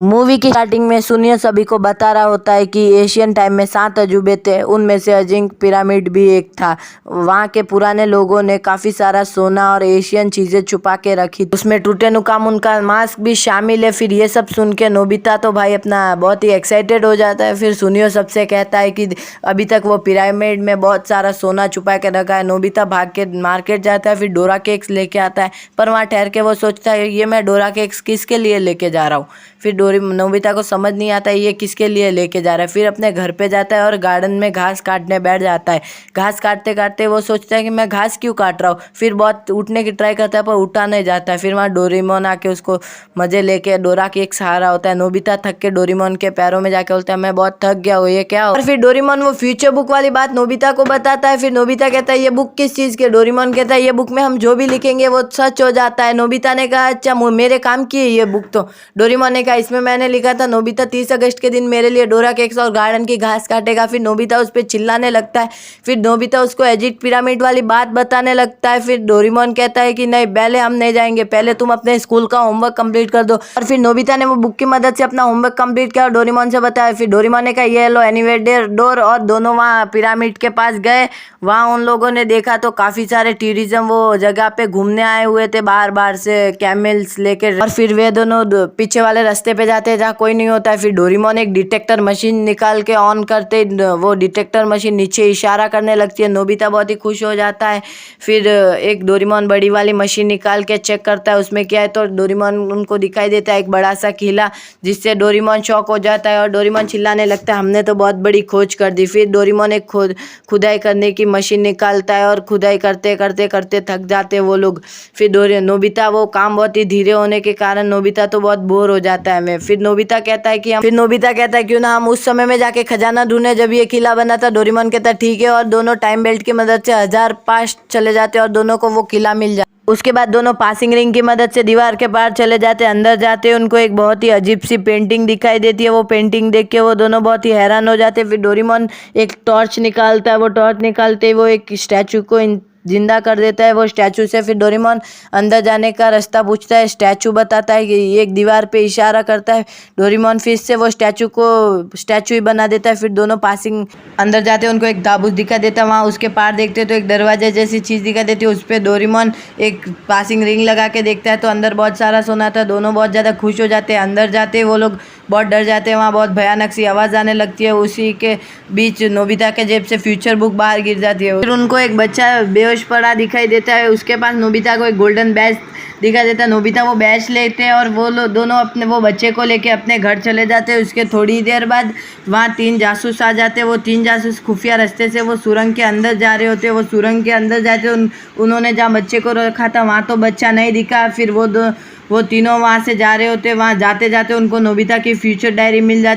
Movie की starting में सुनियो सभी को बता रहा होता है कि एशियन टाइम में 7 अजूबे थे, उनमें से अजिंक्य पिरामिड भी एक था। वहाँ के पुराने लोगों ने काफ़ी सारा सोना और एशियन चीज़ें छुपा के रखी, उसमें टूटेनुकामुन का मास्क भी शामिल है। फिर ये सब सुन के नोबिता तो भाई अपना बहुत ही एक्साइटेड हो जाता है। फिर सुनियो सबसे कहता है कि अभी तक वो पिरामिड में बहुत सारा सोना छुपा के रखा है। नोबिता भाग के मार्केट जाता है, फिर डोरा केक्स लेके आता है, पर वहाँ ठहर के वो सोचता है ये मैं डोरा केक्स किसके लिए लेके जा रहा हूँ। फिर नोबिता को समझ नहीं आता है ये किसके लिए लेके जा रहा है। फिर अपने घर पे जाता है और गार्डन में घास काटने बैठ जाता है। घास काटते काटते वो सोचता है कि मैं घास क्यों काट रहा हूँ। फिर बहुत उठने की ट्राई करता है पर उठा नहीं जाता है। फिर वहाँ डोरेमोन आके उसको मजे लेके डोरा के एक सहारा होता है। नोबिता थक के डोरेमोन के पैरों में जाके बोलता है मैं बहुत थक गया हूँ, ये क्या हो। और फिर डोरेमोन वो फ्यूचर बुक वाली बात नोबिता को बताता है। फिर नोबिता कहता है ये बुक किस चीज़ की। डोरेमोन कहता है ये बुक में हम जो भी लिखेंगे वो सच हो जाता है। नोबिता ने कहा अच्छा मेरे काम की है ये बुक तो। डोरेमोन ने कहा इसमें मैंने लिखा था नोबिता 30 अगस्त के दिन मेरे लिए डोरा केक्स और गार्डन की घास काटेगा। फिर नोबिता उस पर चिल्लाने लगता है। फिर नोबिता उसको इजिप्ट पिरामिड वाली बात बताने लगता है। फिर डोरेमोन कहता है कि नहीं पहले हम नहीं जाएंगे, पहले तुम अपने स्कूल का होमवर्क कंप्लीट कर दो। और फिर नोबिता ने वो बुक की मदद से अपना होमवर्क कंप्लीट किया और डोरेमोन से बताया। फिर डोरेमोन ने कहा ये लो एनिवेटर डोर, और दोनों वहाँ पिरामिड के पास गए। वहाँ उन लोगों ने देखा तो काफ़ी सारे टूरिज्म वो जगह पे घूमने आए हुए थे बाहर बाहर से कैमल्स लेकर। और फिर वे दोनों पीछे वाले रास्ते पे जाते हैं जहाँ कोई नहीं होता है। फिर डोरेमोन एक डिटेक्टर मशीन निकाल के ऑन करते वो डिटेक्टर मशीन नीचे इशारा करने लगती है। नोबिता बहुत ही खुश हो जाता है। फिर एक डोरेमोन बड़ी वाली मशीन निकाल के चेक करता है उसमें क्या है, तो डोरेमोन उनको दिखाई देता है एक बड़ा सा किला, जिससे डोरेमोन शॉक हो जाता है और डोरेमोन चिल्लाने लगता है हमने तो बहुत बड़ी खोज कर दी। फिर डोरेमोन एक खुदाई करने की मशीन निकालता है और खुदाई करते करते करते थक जाते वो लोग। फिर नोबिता वो काम बहुत ही धीरे होने के कारण नोबिता तो बहुत बोर हो जाता है। फिर नोबिता कहता है क्यों ना हम उस समय में जाके खजाना ढूंढे जब ये किला बना था। डोरेमोन कहता है ठीक है, और दोनों टाइम बेल्ट की मदद से 1000 पास चले जाते और दोनों को वो किला मिल जाता। उसके बाद दोनों पासिंग रिंग की मदद से दीवार के पार चले जाते। अंदर जाते उनको एक बहुत ही अजीब सी पेंटिंग दिखाई देती है। वो पेंटिंग देख के वो दोनों बहुत ही हैरान हो जाते। फिर डोरेमोन एक टॉर्च निकालता है, वो टॉर्च निकालते ही वो एक स्टैचू को जिंदा कर देता है वो स्टैचू से। फिर डोरेमोन अंदर जाने का रास्ता पूछता है, स्टैचू बताता है कि एक दीवार पे इशारा करता है। डोरेमोन फिर से वो स्टैचू ही बना देता है। फिर दोनों पासिंग अंदर जाते हैं, उनको एक ताबूत दिखा देता है। वहाँ उसके पार देखते हैं तो एक दरवाजे जैसी चीज़ दिखा देती है। उस पर डोरेमोन एक पासिंग रिंग लगा के देखता है तो अंदर बहुत सारा सोना था। दोनों बहुत ज़्यादा खुश हो जाते हैं। अंदर जाते वो लोग बहुत डर जाते हैं, वहाँ बहुत भयानक सी आवाज़ आने लगती है। उसी के बीच नोबिता के जेब से फ्यूचर बुक बाहर गिर जाती है। फिर उनको एक बच्चा बेहोश पड़ा दिखाई देता है, उसके पास नोबिता को एक गोल्डन बैज दिखाई देता है। नोबिता वो बैज लेते हैं और वो लोग दोनों अपने वो बच्चे को लेके अपने घर चले जाते हैं। उसके थोड़ी देर बाद वहाँ 3 जासूस आ जाते हैं। वो 3 जासूस खुफिया रास्ते से वो सुरंग के अंदर जा रहे होते हैं। वो सुरंग के अंदर जाते उन्होंने जहाँ बच्चे को रखा था वहाँ तो बच्चा नहीं दिखा। फिर वो तीनों वहाँ से जा रहे होते। वहाँ जाते जाते उनको नोबिता की फ्यूचर डायरी मिल जाती है।